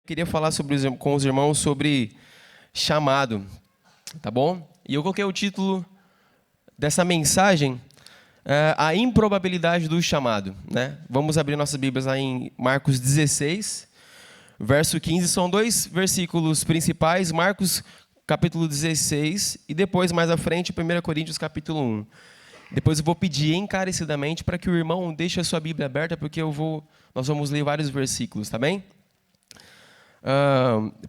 Queria falar com os irmãos sobre chamado, tá bom? E eu coloquei o título dessa mensagem, a improbabilidade do chamado, né? Vamos abrir nossas Bíblias lá em Marcos 16, verso 15. São dois versículos principais, Marcos capítulo 16 e depois, mais à frente, 1 Coríntios capítulo 1. Depois eu vou pedir encarecidamente para que o irmão deixe a sua Bíblia aberta, porque nós vamos ler vários versículos, tá bem?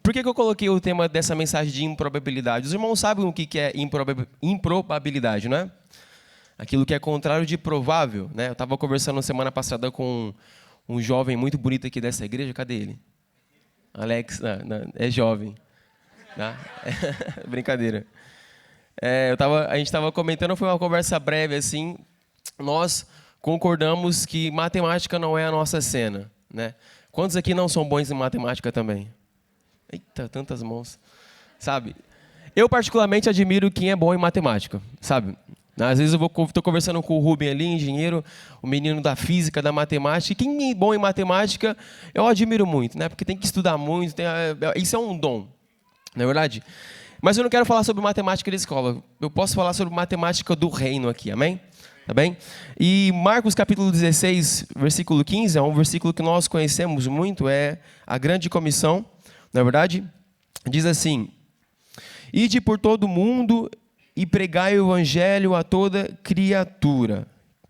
Por que eu coloquei o tema dessa mensagem de improbabilidade? Os irmãos sabem o que é improbabilidade, não é? Aquilo que é contrário de provável, né? Eu estava conversando semana passada com um jovem muito bonito aqui dessa igreja. Cadê ele? Alex, não, é jovem. Tá? Brincadeira. A gente estava comentando, foi uma conversa breve assim. Nós concordamos que matemática não é a nossa cena, né? Quantos aqui não são bons em matemática também? Eita, tantas mãos. Sabe? Eu particularmente admiro quem é bom em matemática, sabe? Às vezes eu estou conversando com o Rubem ali, engenheiro, o menino da física, da matemática. E quem é bom em matemática, eu admiro muito, né? Porque tem que estudar muito, isso é um dom, não é verdade? Mas eu não quero falar sobre matemática da escola. Eu posso falar sobre matemática do reino aqui, amém? Tá bem? E Marcos capítulo 16, versículo 15, é um versículo que nós conhecemos muito, é a grande comissão, na verdade, diz assim: ide por todo o mundo e pregai o evangelho a toda criatura.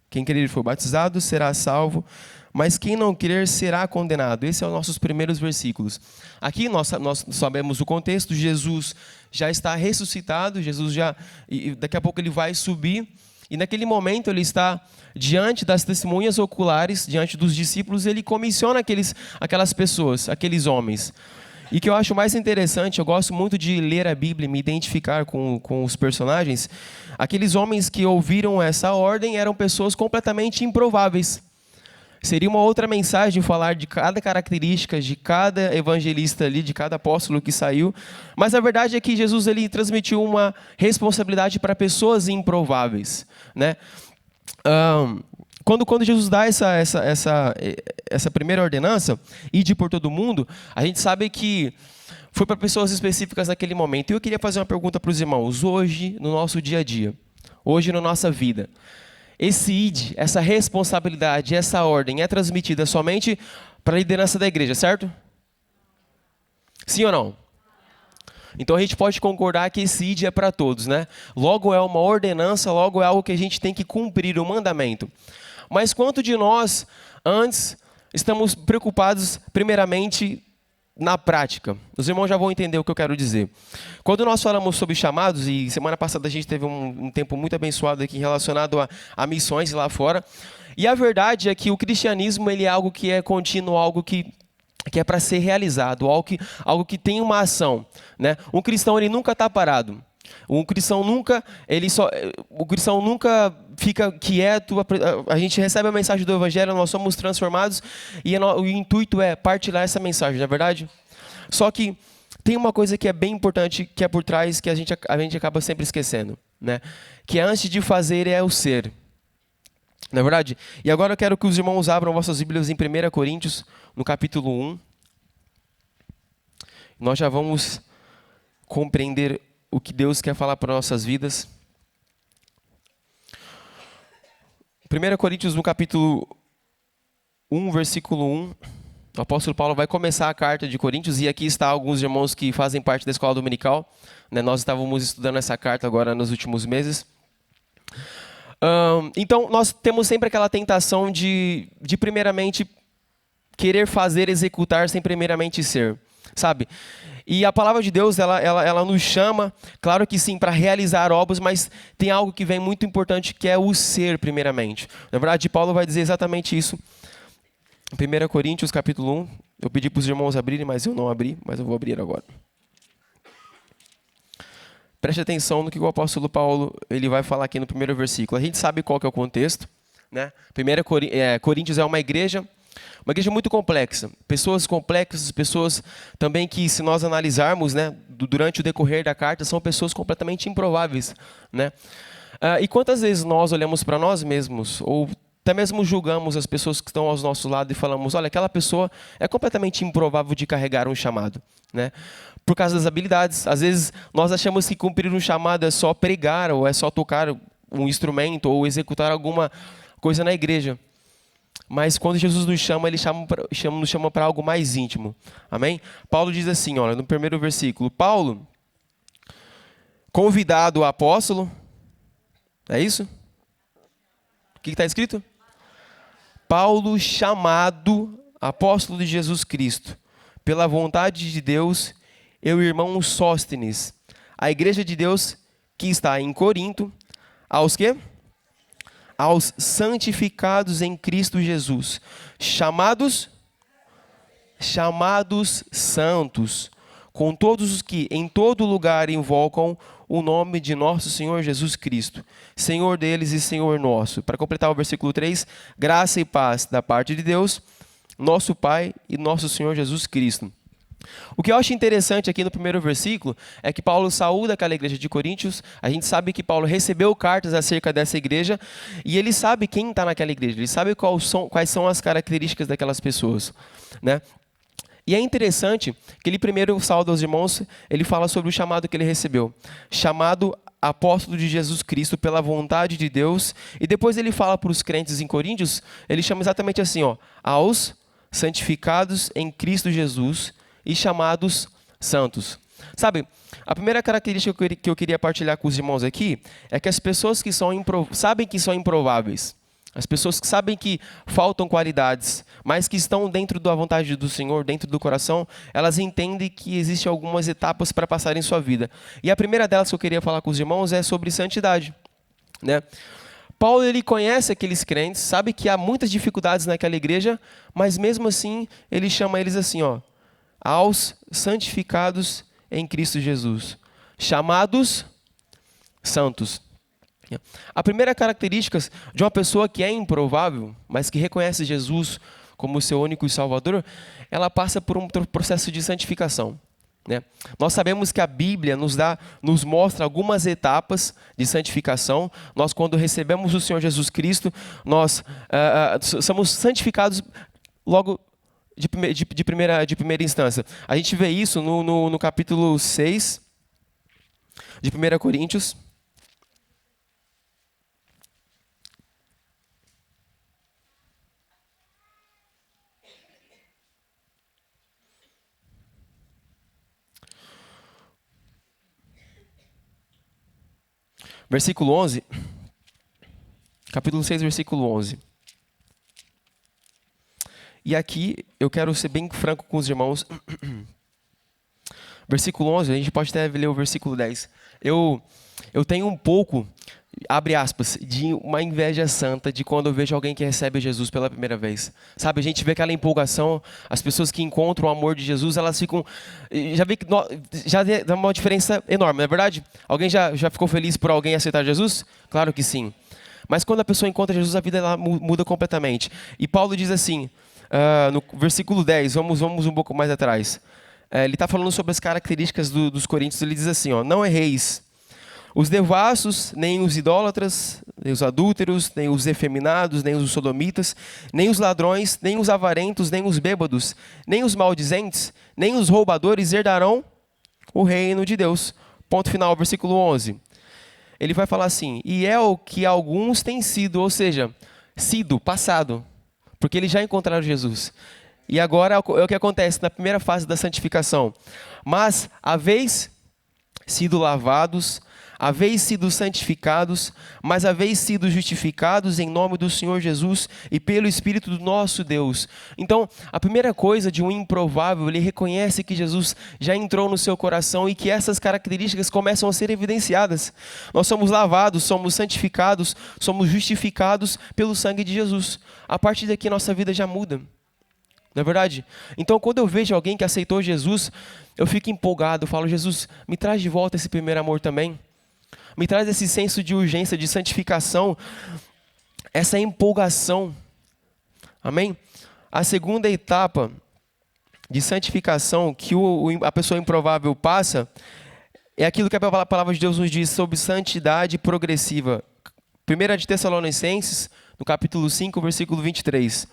Quem crer e for batizado será salvo, mas quem não crer será condenado. Esse é os nossos primeiros versículos. Aqui nós sabemos o contexto. Jesus já está ressuscitado, e daqui a pouco ele vai subir. E naquele momento ele está diante das testemunhas oculares, diante dos discípulos, ele comissiona aquelas pessoas, aqueles homens. E o que eu acho mais interessante, eu gosto muito de ler a Bíblia e me identificar com os personagens. Aqueles homens que ouviram essa ordem eram pessoas completamente improváveis. Seria uma outra mensagem falar de cada característica, de cada evangelista ali, de cada apóstolo que saiu. Mas a verdade é que Jesus ele transmitiu uma responsabilidade para pessoas improváveis, né? Quando Jesus dá essa primeira ordenança, ide por todo mundo, a gente sabe que foi para pessoas específicas naquele momento. E eu queria fazer uma pergunta para os irmãos. Hoje, no nosso dia a dia, hoje na nossa vida, esse id, essa responsabilidade, essa ordem é transmitida somente para a liderança da igreja, certo? Sim ou não? Então a gente pode concordar que esse id é para todos, né? Logo é uma ordenança, logo é algo que a gente tem que cumprir, o mandamento. Mas quanto de nós, antes, estamos preocupados primeiramente na prática? Os irmãos já vão entender o que eu quero dizer. Quando nós falamos sobre chamados, e semana passada a gente teve um tempo muito abençoado aqui relacionado a missões lá fora, e a verdade é que o cristianismo ele é algo que é contínuo, algo que é para ser realizado, algo que tem uma ação, né? Um cristão ele nunca está parado. O cristão nunca fica quieto. A gente recebe a mensagem do evangelho, nós somos transformados e o intuito é partilhar essa mensagem, não é verdade? Só que tem uma coisa que é bem importante, que é por trás, que a gente acaba sempre esquecendo, né? Que antes de fazer é o ser. Não é verdade? E agora eu quero que os irmãos abram vossas Bíblias em 1 Coríntios, no capítulo 1. Nós já vamos compreender o que Deus quer falar para nossas vidas. 1 Coríntios, no capítulo 1, versículo 1, o apóstolo Paulo vai começar a carta de Coríntios, e aqui está alguns irmãos que fazem parte da escola dominical, né? Nós estávamos estudando essa carta agora nos últimos meses. Então, nós temos sempre aquela tentação de primeiramente querer fazer, executar, sem primeiramente ser, sabe? E a palavra de Deus, ela nos chama, claro que sim, para realizar obras, mas tem algo que vem muito importante, que é o ser, primeiramente. Na verdade, Paulo vai dizer exatamente isso. 1 Coríntios, capítulo 1. Eu pedi para os irmãos abrirem, mas eu não abri, mas eu vou abrir agora. Preste atenção no que o apóstolo Paulo ele vai falar aqui no primeiro versículo. A gente sabe qual que é o contexto, né? Coríntios é uma igreja muito complexa, pessoas complexas, pessoas também que, se nós analisarmos, né, durante o decorrer da carta, são pessoas completamente improváveis, né? E quantas vezes nós olhamos para nós mesmos, ou Até mesmo julgamos as pessoas que estão ao nosso lado e falamos, olha, aquela pessoa é completamente improvável de carregar um chamado, né? Por causa das habilidades. Às vezes nós achamos que cumprir um chamado é só pregar, ou é só tocar um instrumento, ou executar alguma coisa na igreja. Mas quando Jesus nos chama, Ele nos chama para algo mais íntimo. Amém? Paulo diz assim, olha, no primeiro versículo. Paulo, convidado apóstolo. É isso? O que está escrito? Paulo, chamado apóstolo de Jesus Cristo, pela vontade de Deus, eu, irmão Sóstenes, a igreja de Deus que está em Corinto, aos quê? Aos santificados em Cristo Jesus, chamados santos, com todos os que em todo lugar invocam o nome de nosso Senhor Jesus Cristo, Senhor deles e Senhor nosso. Para completar o versículo 3, graça e paz da parte de Deus, nosso Pai e nosso Senhor Jesus Cristo. O que eu acho interessante aqui no primeiro versículo é que Paulo saúda aquela igreja de Coríntios. A gente sabe que Paulo recebeu cartas acerca dessa igreja e ele sabe quem está naquela igreja, ele sabe quais são as características daquelas pessoas, né? E é interessante que ele primeiro sauda aos irmãos, ele fala sobre o chamado que ele recebeu, chamado apóstolo de Jesus Cristo pela vontade de Deus, e depois ele fala para os crentes em Coríntios, ele chama exatamente assim, ó, aos santificados em Cristo Jesus e chamados santos. Sabe, a primeira característica que eu queria partilhar com os irmãos aqui é que as pessoas que sabem que são improváveis, as pessoas que sabem que faltam qualidades, mas que estão dentro da vontade do Senhor, dentro do coração, elas entendem que existem algumas etapas para passar em sua vida. E a primeira delas que eu queria falar com os irmãos é sobre santidade, né? Paulo, ele conhece aqueles crentes, sabe que há muitas dificuldades naquela igreja, mas mesmo assim ele chama eles assim, ó, aos santificados em Cristo Jesus, chamados santos. A primeira característica de uma pessoa que é improvável, mas que reconhece Jesus como seu único e salvador, ela passa por um processo de santificação, né? Nós sabemos que a Bíblia nos mostra algumas etapas de santificação. Nós, quando recebemos o Senhor Jesus Cristo, nós somos santificados logo de primeira instância. A gente vê isso no capítulo 6 de 1 Coríntios. Versículo 11. Capítulo 6, versículo 11. E aqui eu quero ser bem franco com os irmãos. Versículo 11, a gente pode até ler o versículo 10. Eu tenho um pouco, abre aspas, de uma inveja santa de quando eu vejo alguém que recebe Jesus pela primeira vez. Sabe, a gente vê aquela empolgação, as pessoas que encontram o amor de Jesus, elas ficam... Já vê que já dá uma diferença enorme, não é verdade? Alguém já ficou feliz por alguém aceitar Jesus? Claro que sim. Mas quando a pessoa encontra Jesus, a vida ela muda completamente. E Paulo diz assim... no versículo 10, vamos um pouco mais atrás. Ele está falando sobre as características dos coríntios. Ele diz assim, ó, não erreis, os devassos, nem os idólatras, nem os adúlteros, nem os efeminados, nem os sodomitas, nem os ladrões, nem os avarentos, nem os bêbados, nem os maldizentes, nem os roubadores herdarão o reino de Deus. Ponto final, versículo 11. Ele vai falar assim, e é o que alguns têm sido, ou seja, passado, porque eles já encontraram Jesus. E agora é o que acontece na primeira fase da santificação. Mas, haveis sido lavados, haveis sido santificados, mas haveis sido justificados em nome do Senhor Jesus e pelo Espírito do nosso Deus. Então, a primeira coisa de um improvável, ele reconhece que Jesus já entrou no seu coração e que essas características começam a ser evidenciadas. Nós somos lavados, somos santificados, somos justificados pelo sangue de Jesus. A partir daqui, nossa vida já muda. Não é verdade? Então, quando eu vejo alguém que aceitou Jesus, eu fico empolgado, eu falo, Jesus, me traz de volta esse primeiro amor também. Me traz esse senso de urgência, de santificação, essa empolgação. Amém? A segunda etapa de santificação que a pessoa improvável passa é aquilo que a palavra de Deus nos diz sobre santidade progressiva. 1 de Tessalonicenses, no capítulo 5, versículo 23.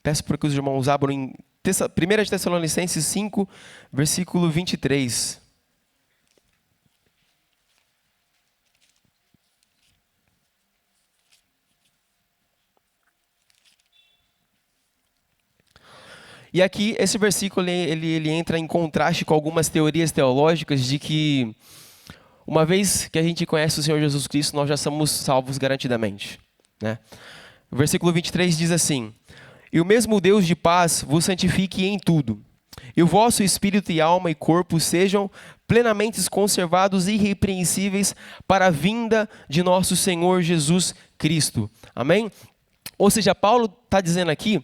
Peço para que os irmãos abram em 1 de Tessalonicenses 5, versículo 23. E aqui, esse versículo, ele entra em contraste com algumas teorias teológicas de que, uma vez que a gente conhece o Senhor Jesus Cristo, nós já somos salvos garantidamente, né? O versículo 23 diz assim: E o mesmo Deus de paz vos santifique em tudo, e o vosso espírito e alma e corpo sejam plenamente conservados e irrepreensíveis para a vinda de nosso Senhor Jesus Cristo. Amém? Ou seja, Paulo está dizendo aqui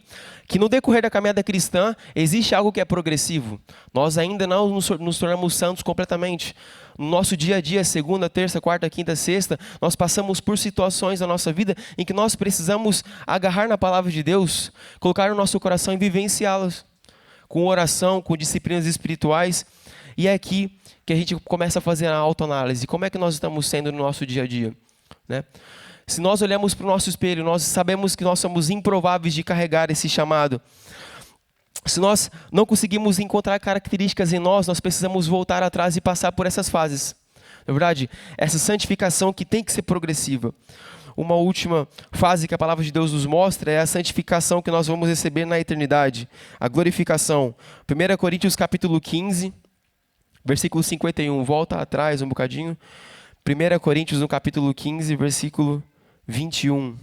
que no decorrer da caminhada cristã existe algo que é progressivo. Nós ainda não nos tornamos santos completamente. No nosso dia a dia, segunda, terça, quarta, quinta, sexta, nós passamos por situações na nossa vida em que nós precisamos agarrar na palavra de Deus, colocar no nosso coração e vivenciá-las. Com oração, com disciplinas espirituais. E é aqui que a gente começa a fazer a autoanálise. Como é que nós estamos sendo no nosso dia a dia, né? Se nós olhamos para o nosso espelho, nós sabemos que nós somos improváveis de carregar esse chamado. Se nós não conseguimos encontrar características em nós, nós precisamos voltar atrás e passar por essas fases. Na verdade, essa santificação que tem que ser progressiva. Uma última fase que a palavra de Deus nos mostra é a santificação que nós vamos receber na eternidade. A glorificação. 1 Coríntios capítulo 15, versículo 51. Volta atrás um bocadinho. 1 Coríntios no capítulo 15, versículo 21.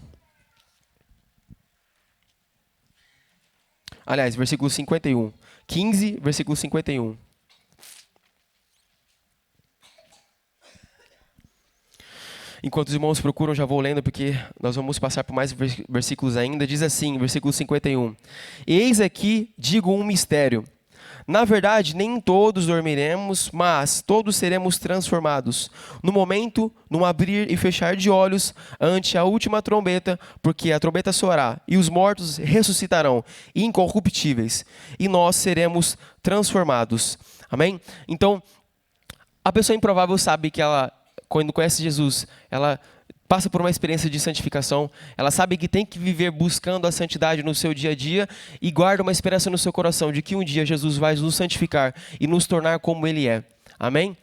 Aliás, versículo 51. 15, versículo 51. Enquanto os irmãos procuram, já vou lendo, porque nós vamos passar por mais versículos ainda. Diz assim, versículo 51. Eis aqui, digo um mistério. Na verdade, nem todos dormiremos, mas todos seremos transformados. No momento, num abrir e fechar de olhos, ante a última trombeta, porque a trombeta soará, e os mortos ressuscitarão, incorruptíveis, e nós seremos transformados. Amém? Então, a pessoa improvável sabe que ela, quando conhece Jesus, ela passa por uma experiência de santificação, ela sabe que tem que viver buscando a santidade no seu dia a dia e guarda uma esperança no seu coração de que um dia Jesus vai nos santificar e nos tornar como Ele é. Amém?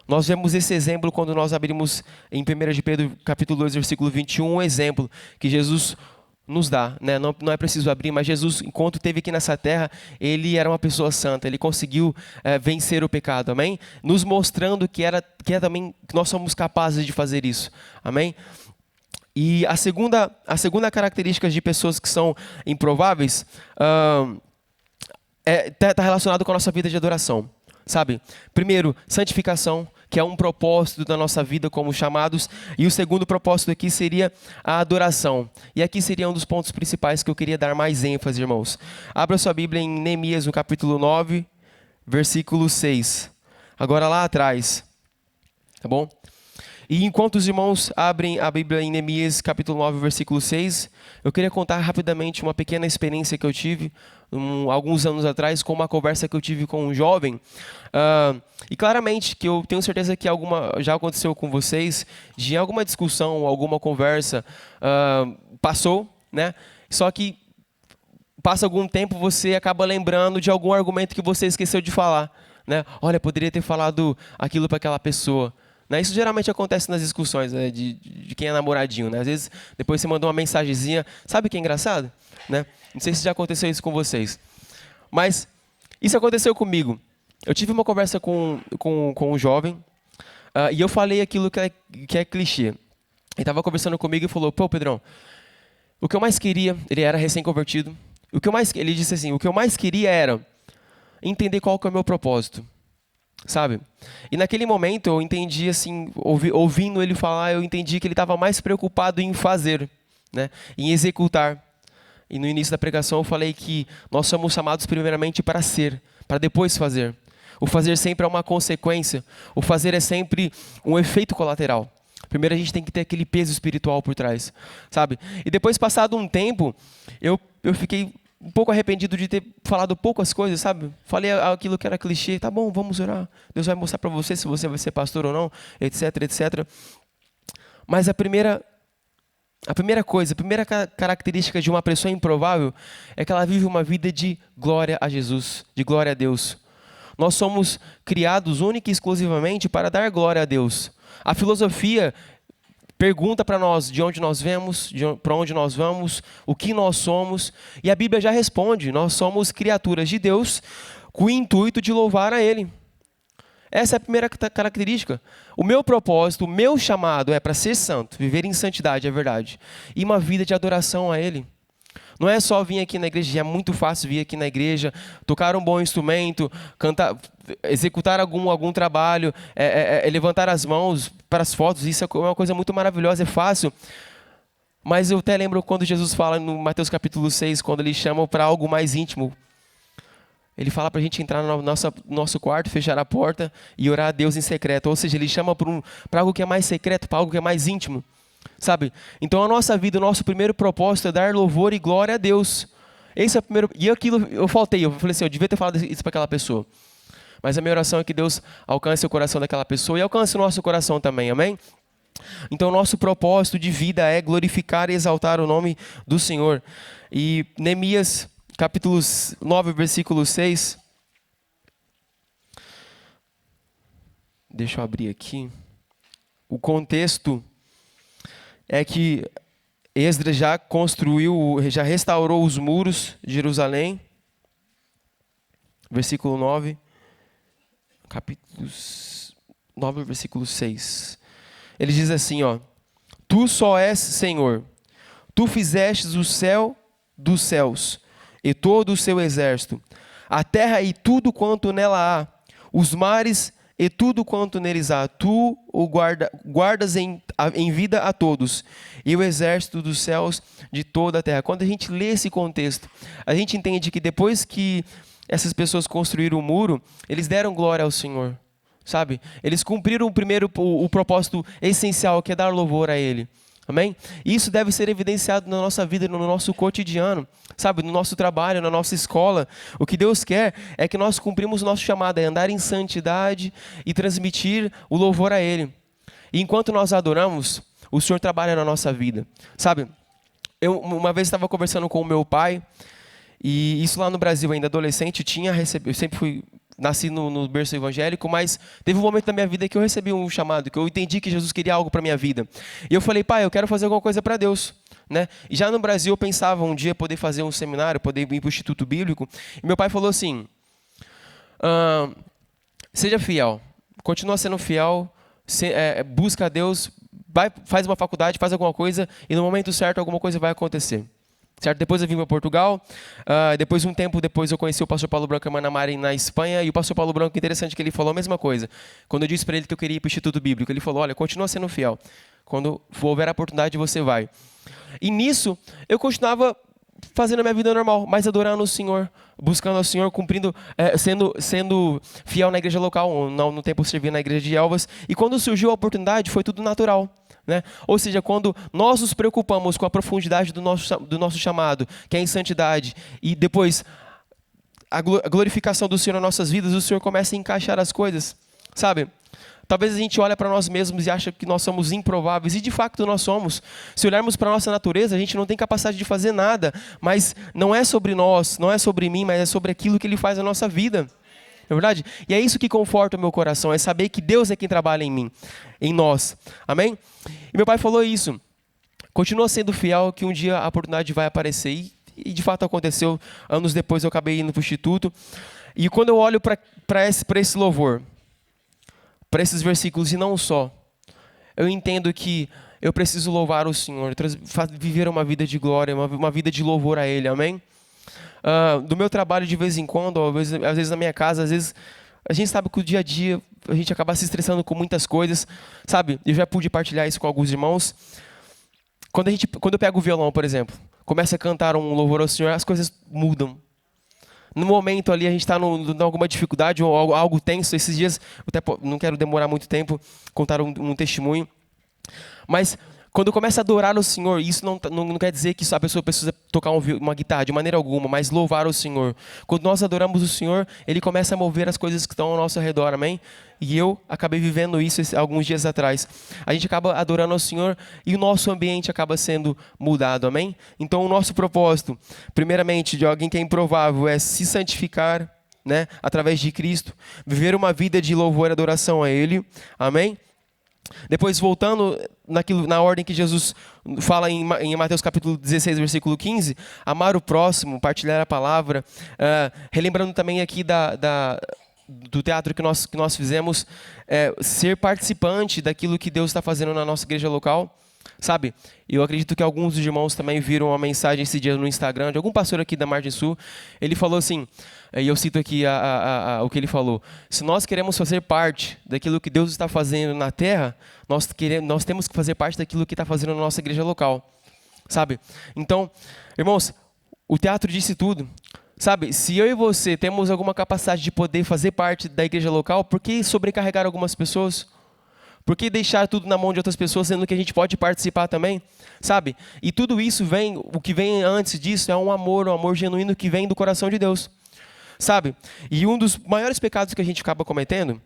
Nós vemos esse exemplo quando nós abrimos em 1 de Pedro capítulo 2, versículo 21, um exemplo que Jesus nos dá, né? Não é preciso abrir, mas Jesus, enquanto esteve aqui nessa terra, Ele era uma pessoa santa, Ele conseguiu vencer o pecado, amém? Nos mostrando que também que nós somos capazes de fazer isso, amém? E a segunda característica de pessoas que são improváveis está relacionado com a nossa vida de adoração, sabe? Primeiro, santificação, que é um propósito da nossa vida como chamados. E o segundo propósito aqui seria a adoração. E aqui seria um dos pontos principais que eu queria dar mais ênfase, irmãos. Abra sua Bíblia em Neemias, no capítulo 9, versículo 6. Agora lá atrás, tá bom? E enquanto os irmãos abrem a Bíblia em Neemias, capítulo 9, versículo 6, eu queria contar rapidamente uma pequena experiência que eu tive alguns anos atrás, com uma conversa que eu tive com um jovem. E claramente que eu tenho certeza que já aconteceu com vocês, de alguma discussão, alguma conversa, passou, né? Só que passa algum tempo, você acaba lembrando de algum argumento que você esqueceu de falar, né? Olha, poderia ter falado aquilo para aquela pessoa. Né? Isso geralmente acontece nas discussões, né? de quem é namoradinho. Né? Às vezes, depois você mandou uma mensagenzinha. Sabe o que é engraçado? Né? Não sei se já aconteceu isso com vocês. Mas isso aconteceu comigo. Eu tive uma conversa com um jovem e eu falei aquilo que é clichê. Ele estava conversando comigo e falou: pô, Pedrão, o que eu mais queria... Ele era recém-convertido. Ele disse assim, o que eu mais queria era entender qual que é o meu propósito. Sabe? E naquele momento eu entendi assim, ouvindo ele falar, eu entendi que ele estava mais preocupado em fazer, né? Em executar. E no início da pregação eu falei que nós somos chamados primeiramente para ser, para depois fazer. O fazer sempre é uma consequência. O fazer é sempre um efeito colateral. Primeiro a gente tem que ter aquele peso espiritual por trás, sabe? E depois, passado um tempo, eu fiquei um pouco arrependido de ter falado poucas coisas, sabe? Falei aquilo que era clichê. Tá bom, vamos orar. Deus vai mostrar para você se você vai ser pastor ou não, etc, etc. Mas a primeira coisa, a primeira característica de uma pessoa improvável é que ela vive uma vida de glória a Jesus, de glória a Deus. Nós somos criados única e exclusivamente para dar glória a Deus. A filosofia pergunta para nós de onde nós vemos, para onde nós vamos, o que nós somos. E a Bíblia já responde, nós somos criaturas de Deus com o intuito de louvar a Ele. Essa é a primeira característica. O meu propósito, o meu chamado é para ser santo, viver em santidade, é verdade. E uma vida de adoração a Ele. Não é só vir aqui na igreja, é muito fácil vir aqui na igreja, tocar um bom instrumento, cantar, executar algum trabalho, levantar as mãos para as fotos, isso é uma coisa muito maravilhosa, é fácil. Mas eu até lembro quando Jesus fala no Mateus capítulo 6, quando ele chama para algo mais íntimo. Ele fala para a gente entrar no nosso quarto, fechar a porta e orar a Deus em secreto. Ou seja, ele chama para algo que é mais secreto, para algo que é mais íntimo. Sabe? Então a nossa vida, o nosso primeiro propósito é dar louvor e glória a Deus. Esse é o primeiro. E aquilo eu falei assim, eu devia ter falado isso para aquela pessoa. Mas a minha oração é que Deus alcance o coração daquela pessoa e alcance o nosso coração também, amém? Então o nosso propósito de vida é glorificar e exaltar o nome do Senhor. E Neemias capítulo 9, versículo 6. Deixa eu abrir aqui. O contexto é que Esdras já restaurou os muros de Jerusalém. Versículo 9. Capítulo 9, versículo 6. Ele diz assim, ó. Tu só és Senhor. Tu fizestes o céu dos céus e todo o seu exército, a terra e tudo quanto nela há, os mares e tudo quanto neles há. Tu o guardas em vida a todos, e o exército dos céus de toda a terra. Quando a gente lê esse contexto, a gente entende que depois que essas pessoas construíram o muro, eles deram glória ao Senhor, sabe? Eles cumpriram primeiro o propósito essencial, que é dar louvor a Ele. Amém? Isso deve ser evidenciado na nossa vida, no nosso cotidiano, sabe? No nosso trabalho, na nossa escola. O que Deus quer é que nós cumprimos o nosso chamado, é andar em santidade e transmitir o louvor a Ele. E enquanto nós adoramos, o Senhor trabalha na nossa vida, sabe? Eu uma vez estava conversando com o meu pai, e isso lá no Brasil ainda adolescente, eu sempre nasci no berço evangélico, mas teve um momento da minha vida que eu recebi um chamado, que eu entendi que Jesus queria algo para a minha vida. E eu falei, pai, eu quero fazer alguma coisa para Deus. Né? E já no Brasil eu pensava um dia poder fazer um seminário, poder ir para o Instituto Bíblico. E meu pai falou assim, seja fiel, continua sendo fiel, busca a Deus, faz uma faculdade, faz alguma coisa, e no momento certo alguma coisa vai acontecer. Certo? Depois eu vim para Portugal, depois um tempo depois eu conheci o pastor Paulo Branco e a Mana Mari na Espanha, e o pastor Paulo Branco, interessante que ele falou a mesma coisa. Quando eu disse para ele que eu queria ir para o Instituto Bíblico, ele falou, olha, continua sendo fiel, quando houver a oportunidade você vai. E nisso, eu continuava fazendo a minha vida normal, mas adorando o Senhor, buscando o Senhor, cumprindo, sendo fiel na igreja local, no tempo eu servi na igreja de Elvas, e quando surgiu a oportunidade foi tudo natural. Né? Ou seja, quando nós nos preocupamos com a profundidade do nosso chamado, que é em santidade, e depois a glorificação do Senhor nas nossas vidas, o Senhor começa a encaixar as coisas, sabe? Talvez a gente olhe para nós mesmos e acha que nós somos improváveis, e de fato nós somos. Se olharmos para a nossa natureza, a gente não tem capacidade de fazer nada, mas não é sobre nós, não é sobre mim, mas é sobre aquilo que Ele faz na nossa vida. Não é verdade? E é isso que conforta o meu coração, é saber que Deus é quem trabalha em mim, em nós. Amém? E meu pai falou isso. Continua sendo fiel que um dia a oportunidade vai aparecer. E de fato aconteceu. Anos depois eu acabei indo para o Instituto. E quando eu olho para esse louvor, para esses versículos e não só, eu entendo que eu preciso louvar o Senhor, viver uma vida de glória, uma vida de louvor a Ele. Amém? Do meu trabalho de vez em quando, às vezes na minha casa, às vezes a gente sabe que o dia a dia a gente acaba se estressando com muitas coisas, sabe? Eu já pude partilhar isso com alguns irmãos. Quando eu pego o violão, por exemplo, começa a cantar um louvor ao Senhor, as coisas mudam. No momento ali a gente está em alguma dificuldade ou algo tenso. Esses dias, eu até não quero demorar muito tempo, contar um testemunho. Mas Quando começa a adorar o Senhor, isso não quer dizer que a pessoa precisa tocar uma guitarra, de maneira alguma, mas louvar o Senhor. Quando nós adoramos o Senhor, Ele começa a mover as coisas que estão ao nosso redor, amém? E eu acabei vivendo isso alguns dias atrás. A gente acaba adorando ao Senhor e o nosso ambiente acaba sendo mudado, amém? Então o nosso propósito, primeiramente, de alguém que é improvável, é se santificar, né, através de Cristo, viver uma vida de louvor e adoração a Ele, amém? Depois, voltando na ordem que Jesus fala em Mateus capítulo 16, versículo 15, amar o próximo, partilhar a palavra, relembrando também aqui do teatro que nós fizemos, ser participante daquilo que Deus está fazendo na nossa igreja local. Sabe, eu acredito que alguns dos irmãos também viram uma mensagem esse dia no Instagram de algum pastor aqui da Margem Sul. Ele falou assim, e eu cito aqui o que ele falou: se nós queremos fazer parte daquilo que Deus está fazendo na terra, nós temos que fazer parte daquilo que está fazendo na nossa igreja local. Sabe? Então, irmãos, o teatro disse tudo. Sabe, se eu e você temos alguma capacidade de poder fazer parte da igreja local, por que sobrecarregar algumas pessoas? Por que deixar tudo na mão de outras pessoas, sendo que a gente pode participar também? Sabe? E tudo isso o que vem antes disso é um amor genuíno que vem do coração de Deus. Sabe? E um dos maiores pecados que a gente acaba cometendo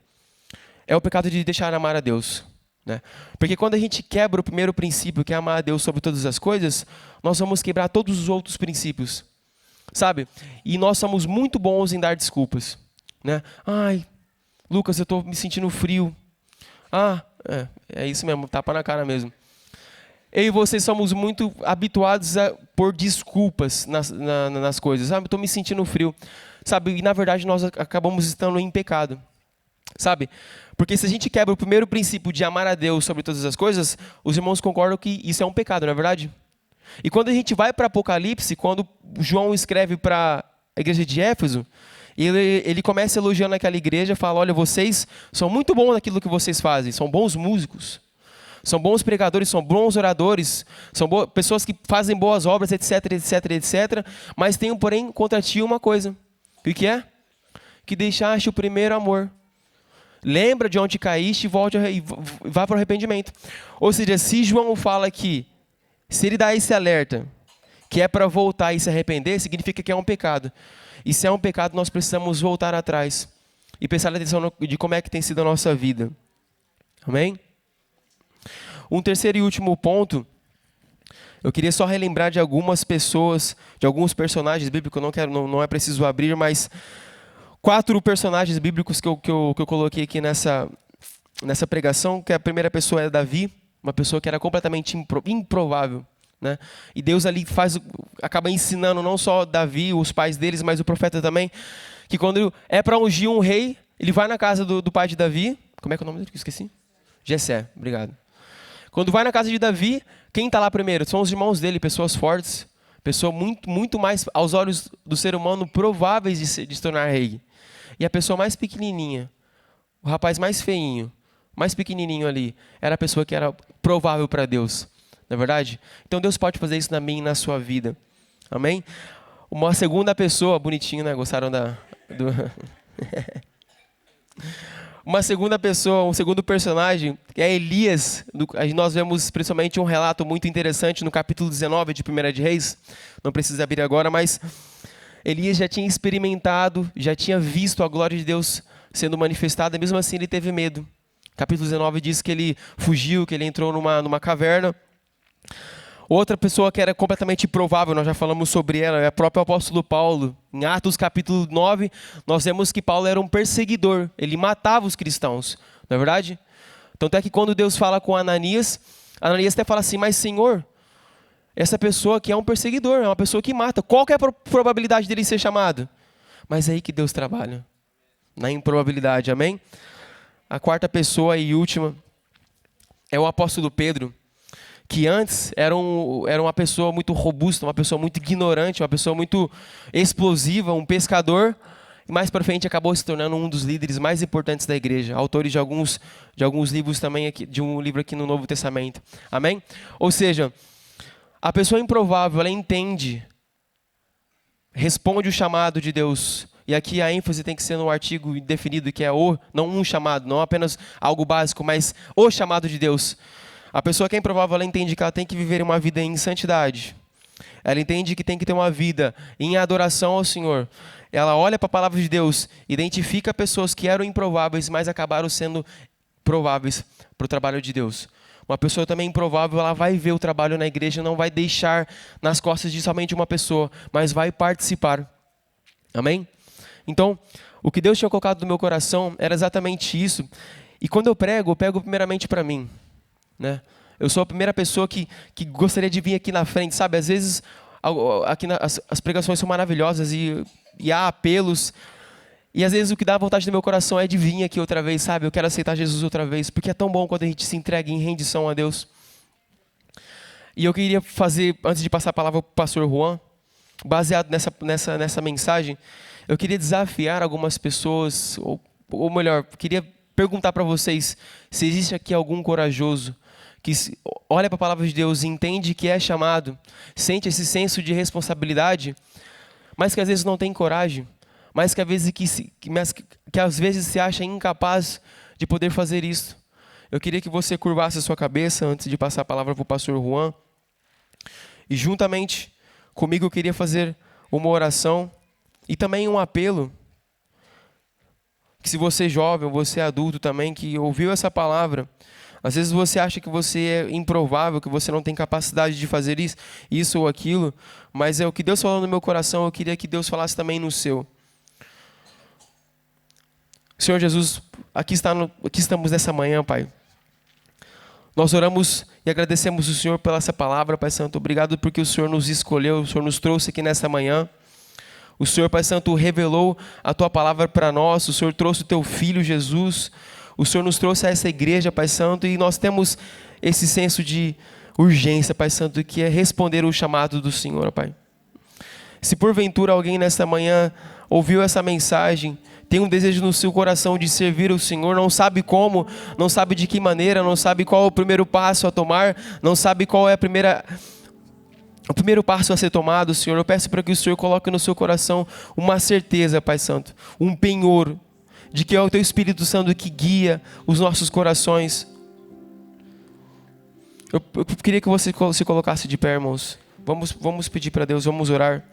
é o pecado de deixar de amar a Deus, né? Porque quando a gente quebra o primeiro princípio, que é amar a Deus sobre todas as coisas, nós vamos quebrar todos os outros princípios. Sabe? E nós somos muito bons em dar desculpas, né? Ai, Lucas, eu estou me sentindo frio. É isso mesmo, tapa na cara mesmo. Eu e vocês somos muito habituados a pôr desculpas nas coisas. Sabe, estou me sentindo frio. Sabe, e na verdade nós acabamos estando em pecado. Sabe, porque se a gente quebra o primeiro princípio de amar a Deus sobre todas as coisas, os irmãos concordam que isso é um pecado, não é verdade? E quando a gente vai para Apocalipse, quando João escreve para a igreja de Éfeso, ele começa elogiando aquela igreja, fala: olha, vocês são muito bons naquilo que vocês fazem, são bons músicos, são bons pregadores, são bons oradores, são pessoas que fazem boas obras, etc, etc, etc. Mas tenho, porém, contra ti uma coisa. O que é? Que deixaste o primeiro amor. Lembra de onde caíste e vá para o arrependimento. Ou seja, se João fala que, se ele dá esse alerta, que é para voltar e se arrepender, significa que é um pecado. E se é um pecado, nós precisamos voltar atrás e prestar atenção de como é que tem sido a nossa vida. Amém? Um terceiro e último ponto, eu queria só relembrar de algumas pessoas, de alguns personagens bíblicos, não é preciso abrir, mas 4 personagens bíblicos que eu coloquei aqui nessa pregação, que a primeira pessoa é Davi, uma pessoa que era completamente improvável, né? E Deus ali acaba ensinando não só Davi, os pais deles, mas o profeta também, que quando é para ungir um rei, ele vai na casa do pai de Davi. Como é que é o nome dele? Esqueci. Jessé, obrigado. Quando vai na casa de Davi, quem está lá primeiro? São os irmãos dele, pessoas fortes, pessoas muito mais, aos olhos do ser humano, prováveis de se tornar rei. E a pessoa mais pequenininha, o rapaz mais feinho, mais pequenininho ali, era a pessoa que era provável para Deus. Não é verdade? Então Deus pode fazer isso na minha e na sua vida. Amém? Uma segunda pessoa, bonitinho, né? Gostaram Uma segunda pessoa, um segundo personagem, que é Elias. Nós vemos principalmente um relato muito interessante no capítulo 19 de 1 de Reis. Não precisa abrir agora, mas Elias já tinha experimentado, já tinha visto a glória de Deus sendo manifestada, mesmo assim ele teve medo. Capítulo 19 diz que ele fugiu, que ele entrou numa caverna. Outra pessoa que era completamente improvável, nós já falamos sobre ela, é o próprio apóstolo Paulo. Em Atos capítulo 9, nós vemos que Paulo era um perseguidor, ele matava os cristãos, não é verdade? Tanto é que quando Deus fala com Ananias até fala assim: mas Senhor, essa pessoa aqui é um perseguidor, é uma pessoa que mata, qual que é a probabilidade dele ser chamado? Mas é aí que Deus trabalha, na improbabilidade, amém? A quarta pessoa e última é o apóstolo Pedro, que antes era uma pessoa muito robusta, uma pessoa muito ignorante, uma pessoa muito explosiva, um pescador, e mais para frente acabou se tornando um dos líderes mais importantes da igreja, autores de alguns livros também, aqui, de um livro aqui no Novo Testamento. Amém? Ou seja, a pessoa improvável, ela entende, responde o chamado de Deus. E aqui a ênfase tem que ser no artigo definido, que é não um chamado, não apenas algo básico, mas o chamado de Deus. A pessoa que é improvável, ela entende que ela tem que viver uma vida em santidade. Ela entende que tem que ter uma vida em adoração ao Senhor. Ela olha para a palavra de Deus, identifica pessoas que eram improváveis, mas acabaram sendo prováveis para o trabalho de Deus. Uma pessoa também improvável, ela vai ver o trabalho na igreja, não vai deixar nas costas de somente uma pessoa, mas vai participar. Amém? Então, o que Deus tinha colocado no meu coração era exatamente isso. E quando eu pego primeiramente para mim, né? Eu sou a primeira pessoa que gostaria de vir aqui na frente, sabe? Às vezes aqui as pregações são maravilhosas e há apelos. E às vezes o que dá vontade no meu coração é de vir aqui outra vez, sabe? Eu quero aceitar Jesus outra vez, porque é tão bom quando a gente se entrega em rendição a Deus. E eu queria fazer, antes de passar a palavra para o pastor Juan, baseado nessa mensagem, eu queria desafiar algumas pessoas, ou melhor, queria perguntar para vocês se existe aqui algum corajoso que olha para a palavra de Deus e entende que é chamado, sente esse senso de responsabilidade, mas que às vezes não tem coragem, mas que às vezes se acha incapaz de poder fazer isso. Eu queria que você curvasse a sua cabeça antes de passar a palavra para o pastor Juan. E juntamente comigo eu queria fazer uma oração e também um apelo. Que se você é jovem, ou você é adulto também, que ouviu essa palavra, às vezes você acha que você é improvável, que você não tem capacidade de fazer isso ou aquilo, mas é o que Deus falou no meu coração, eu queria que Deus falasse também no seu. Senhor Jesus, aqui estamos nessa manhã, Pai. Nós oramos e agradecemos o Senhor pela essa palavra, Pai Santo. Obrigado porque o Senhor nos escolheu, o Senhor nos trouxe aqui nessa manhã. O Senhor, Pai Santo, revelou a Tua palavra para nós. O Senhor trouxe o Teu Filho, Jesus. O Senhor nos trouxe a essa igreja, Pai Santo. E nós temos esse senso de urgência, Pai Santo, que é responder o chamado do Senhor, Pai. Se porventura alguém nessa manhã ouviu essa mensagem, tem um desejo no seu coração de servir o Senhor, não sabe como, não sabe de que maneira, não sabe qual é o primeiro passo a tomar, não sabe qual é o primeiro passo a ser tomado, Senhor, eu peço para que o Senhor coloque no seu coração uma certeza, Pai Santo, um penhor, de que é o Teu Espírito Santo que guia os nossos corações. Eu queria que você se colocasse de pé, irmãos. Vamos pedir para Deus, vamos orar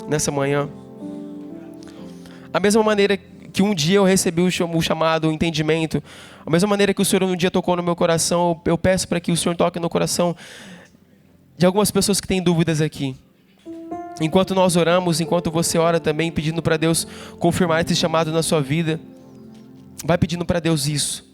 nessa manhã. A mesma maneira que um dia eu recebi o chamado, o entendimento, a mesma maneira que o Senhor um dia tocou no meu coração, eu peço para que o Senhor toque no coração de algumas pessoas que têm dúvidas aqui. Enquanto nós oramos, enquanto você ora também, pedindo para Deus confirmar esse chamado na sua vida, vai pedindo para Deus isso.